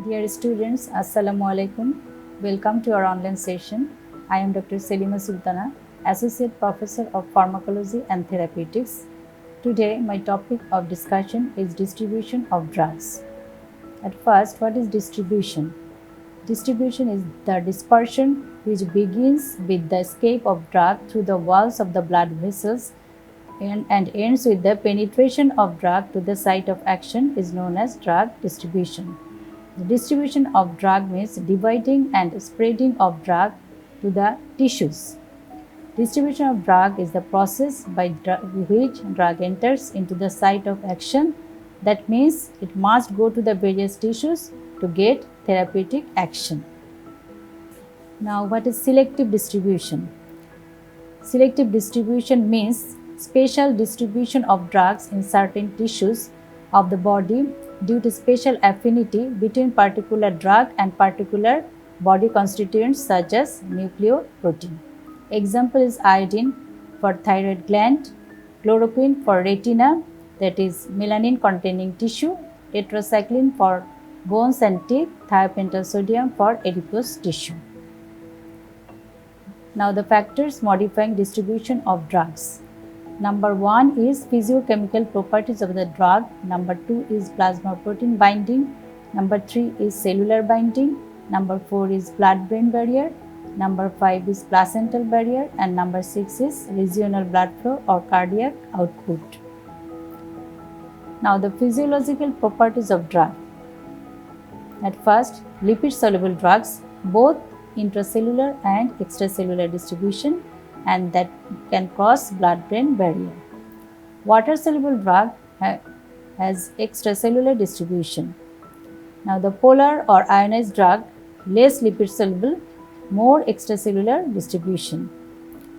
Dear students, Assalamu alaikum. Welcome to our online session. I am Dr. Selima Sultana, Associate Professor of Pharmacology and Therapeutics. Today, my topic of discussion is distribution of drugs. At first, what is distribution? Distribution is the dispersion which begins with the escape of drug through the walls of the blood vessels and ends with the penetration of drug to the site of action is known as drug distribution. The distribution of drug means dividing and spreading of drug to the tissues. Distribution of drug is the process by which drug enters into the site of action. That means it must go to the various tissues to get therapeutic action. Now, what is selective distribution? Selective distribution means special distribution of drugs in certain tissues of the body due to special affinity between particular drug and particular body constituents such as nucleoprotein. Example is iodine for thyroid gland, chloroquine for retina, that is melanin containing tissue, tetracycline for bones and teeth, thiopental for adipose tissue. Now the factors modifying distribution of drugs. Number 1 is physiochemical properties of the drug. Number 2 is plasma protein binding. Number 3 is cellular binding. Number 4 is blood-brain barrier. Number 5 is placental barrier. And number 6 is regional blood flow or cardiac output. Now the physiological properties of drug. At first, lipid-soluble drugs, both intracellular and extracellular distribution, and that can cross blood-brain barrier. Water-soluble drug has extracellular distribution. Now the polar or ionized drug, less lipid-soluble, more extracellular distribution.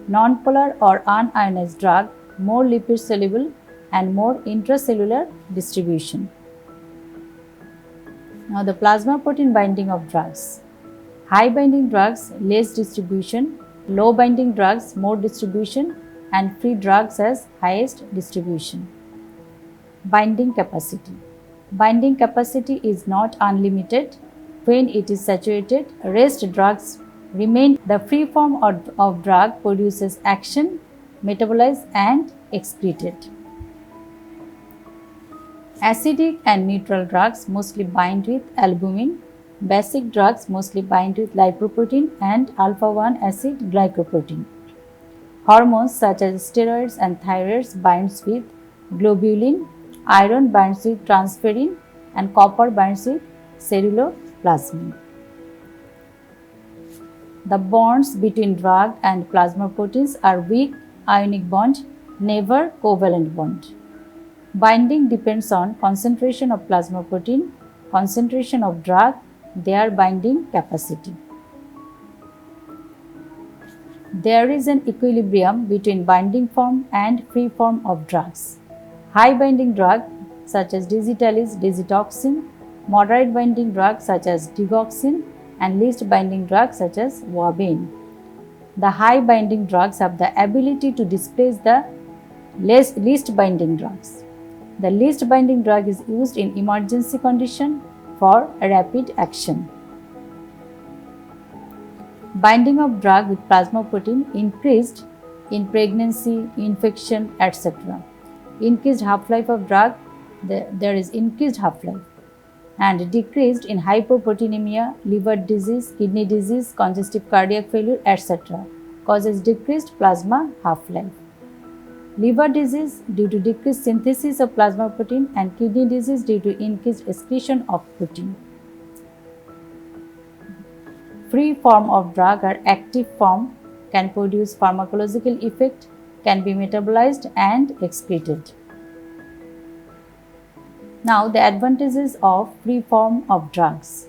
Non-polar or unionized drug, more lipid-soluble and more intracellular distribution. Now the plasma protein binding of drugs. High binding drugs, less distribution. Low binding drugs, more distribution, and free drugs has highest distribution. Binding capacity. Binding capacity is not unlimited. When it is saturated, rest drugs remain. The free form of drug produces action, metabolized and excreted. Acidic and neutral drugs mostly bind with albumin. Basic drugs mostly bind with lipoprotein and alpha-1 acid glycoprotein. Hormones such as steroids and thyroids binds with globulin, iron binds with transferrin, and copper binds with ceruloplasmin. The bonds between drug and plasma proteins are weak ionic bond, never covalent bond. Binding depends on concentration of plasma protein, concentration of drug, their binding capacity. There is an equilibrium between binding form and free form of drugs. High binding drug such as digitalis, digitoxin, moderate binding drugs such as digoxin, and least binding drugs such as wabine. The high binding drugs have the ability to displace the least binding drugs. The least binding drug is used in emergency condition for rapid action. Binding of drug with plasma protein increased in pregnancy, infection, etc. Increased half-life of drug, there is increased half-life, and decreased in hypoproteinemia, liver disease, kidney disease, congestive cardiac failure, etc. causes decreased plasma half-life. Liver disease due to decreased synthesis of plasma protein, and kidney disease due to increased excretion of protein. Free form of drug or active form can produce pharmacological effect, can be metabolized and excreted. Now the advantages of free form of drugs.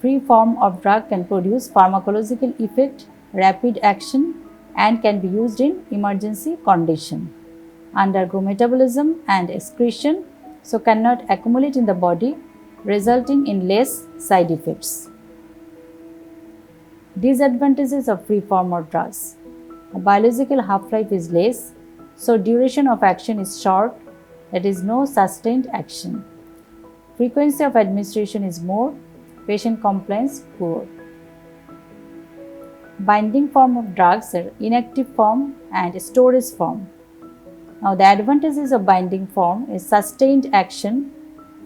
Free form of drug can produce pharmacological effect, rapid action, and can be used in emergency condition. Undergo metabolism and excretion, so cannot accumulate in the body, resulting in less side effects. Disadvantages of free form of drugs. A biological half-life is less, so duration of action is short, that is no sustained action. Frequency of administration is more, patient compliance poor. Binding form of drugs are inactive form and storage form. Now the advantages of binding form is sustained action,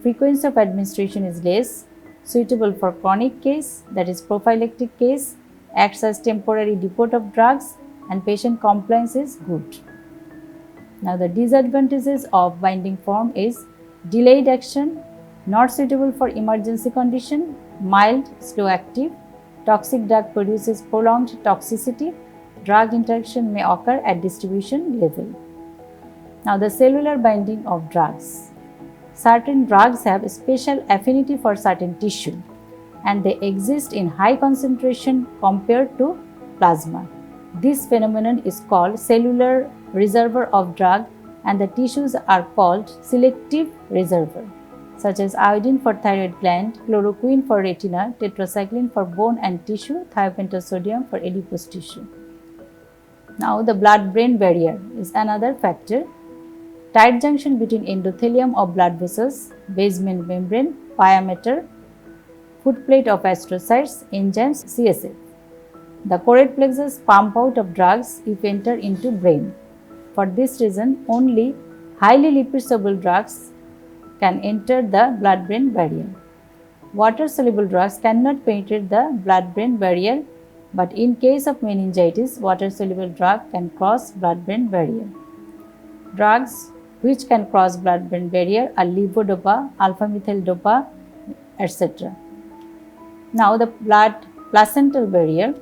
frequency of administration is less, suitable for chronic case, that is prophylactic case, acts as temporary depot of drugs, and patient compliance is good. Now the disadvantages of binding form is delayed action, not suitable for emergency condition, mild, slow active, toxic drug produces prolonged toxicity, drug interaction may occur at distribution level. Now the cellular binding of drugs. Certain drugs have a special affinity for certain tissue and they exist in high concentration compared to plasma. This phenomenon is called cellular reservoir of drug and the tissues are called selective reservoir, such as iodine for thyroid gland, chloroquine for retina, tetracycline for bone and tissue, thiopentasodium for adipose tissue. Now the blood-brain barrier is another factor. Tight junction between endothelium of blood vessels, basement membrane, pyometer, footplate of astrocytes, enzymes, CSF. The choroid plexus pump out of drugs if enter into brain. For this reason, only highly lipid-soluble drugs can enter the blood-brain barrier. Water-soluble drugs cannot penetrate the blood-brain barrier, but in case of meningitis, water-soluble drug can cross blood-brain barrier. Drugs which can cross blood-brain barrier are levodopa, alpha-methyl dopa, etc. Now the blood-placental barrier.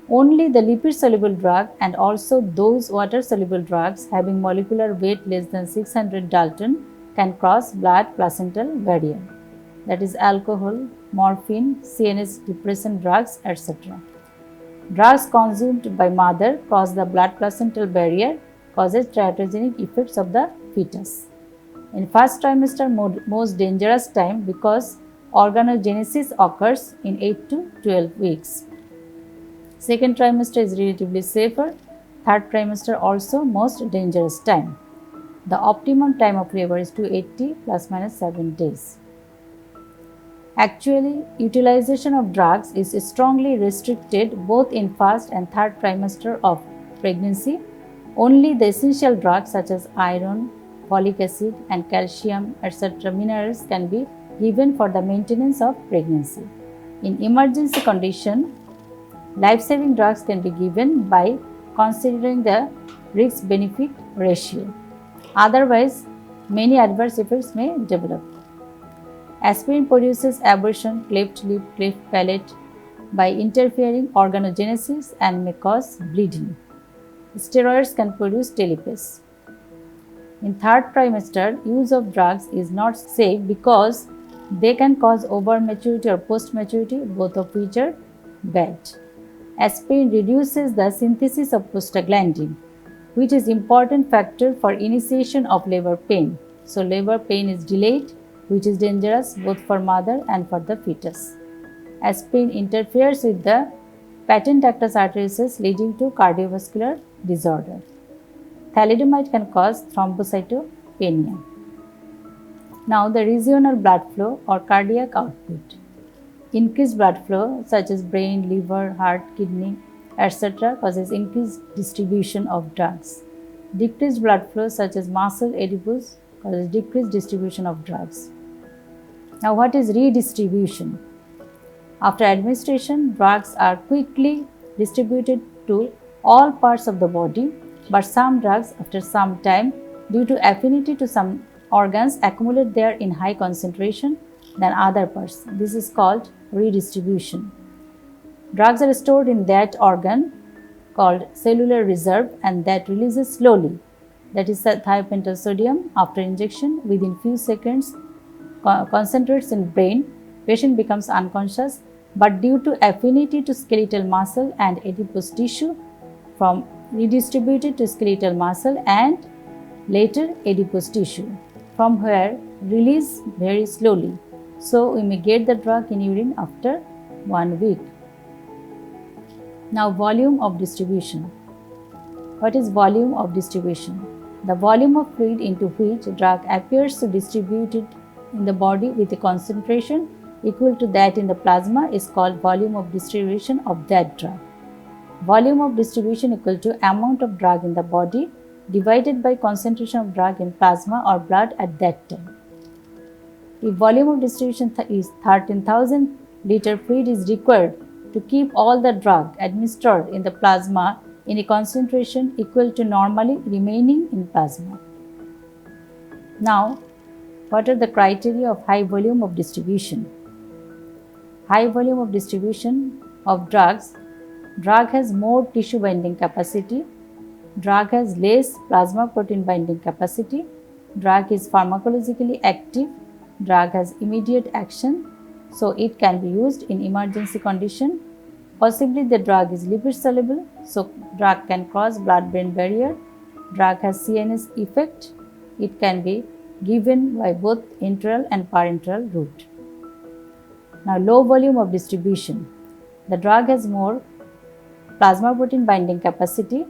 Only the lipid-soluble drug and also those water-soluble drugs having molecular weight less than 600 Dalton can cross blood-placental barrier. That is alcohol, morphine, CNS depressant drugs, etc. Drugs consumed by mother cross the blood-placental barrier, causes teratogenic effects of the fetus. In first trimester, most dangerous time because organogenesis occurs in 8 to 12 weeks. Second trimester is relatively safer. Third trimester also most dangerous time. The optimum time of labor is 280 plus minus 7 days. Actually, utilization of drugs is strongly restricted both in first and third trimester of pregnancy. Only the essential drugs such as iron, folic acid and calcium, etc. minerals can be given for the maintenance of pregnancy. In emergency condition, life-saving drugs can be given by considering the risk-benefit ratio. Otherwise, many adverse effects may develop. Aspirin produces abrasion, cleft lip, cleft palate by interfering organogenesis and may cause bleeding. Steroids can produce telophase. In third trimester, use of drugs is not safe because they can cause over-maturity or post-maturity, both of which are bad. Aspirin reduces the synthesis of prostaglandin, which is important factor for initiation of labor pain. So labor pain is delayed, which is dangerous both for mother and for the fetus. Aspirin interferes with the patent ductus arteriosus leading to cardiovascular disorder. Thalidomide can cause thrombocytopenia. Now the regional blood flow or cardiac output. Increased blood flow such as brain, liver, heart, kidney, etc. causes increased distribution of drugs. Decreased blood flow such as muscle, adipose causes decreased distribution of drugs. Now what is redistribution? After administration, drugs are quickly distributed to all parts of the body, but some drugs after some time due to affinity to some organs accumulate there in high concentration than other parts. This is called redistribution. Drugs are stored in that organ called cellular reserve and that releases slowly. That is thiopentasodium after injection within few seconds concentrates in brain. Patient becomes unconscious, but due to affinity to skeletal muscle and adipose tissue from redistributed to skeletal muscle and later adipose tissue, from where release very slowly. So we may get the drug in urine after 1 week. Now volume of distribution. What is volume of distribution? The volume of fluid into which drug appears to distribute it in the body with a concentration equal to that in the plasma is called volume of distribution of that drug. Volume of distribution equal to amount of drug in the body divided by concentration of drug in plasma or blood at that time. If volume of distribution is 13,000 liter fluid is required to keep all the drug administered in the plasma in a concentration equal to normally remaining in plasma. Now, what are the criteria of high volume of distribution? High volume of distribution of drugs. Drug has more tissue binding capacity. Drug has less plasma protein binding capacity. Drug is pharmacologically active. Drug has immediate action, so it can be used in emergency condition. Possibly the drug is lipid soluble, so drug can cross blood-brain barrier. Drug has CNS effect. It can be given by both enteral and parenteral route. Now, low volume of distribution. The drug has more plasma protein binding capacity.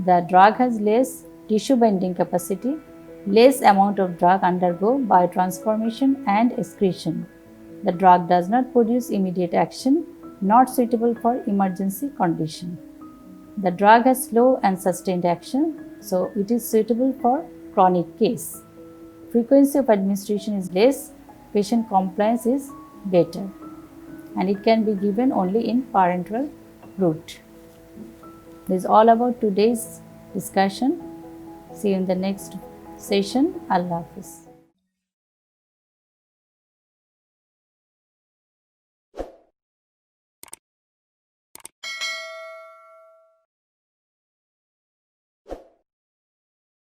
The drug has less tissue binding capacity. Less amount of drug undergo biotransformation and excretion. The drug does not produce immediate action, not suitable for emergency condition. The drug has slow and sustained action, so it is suitable for chronic case. Frequency of administration is less, patient compliance is better, and it can be given only in parenteral route. This is all about today's discussion. See you in the next session. Allah Hafiz.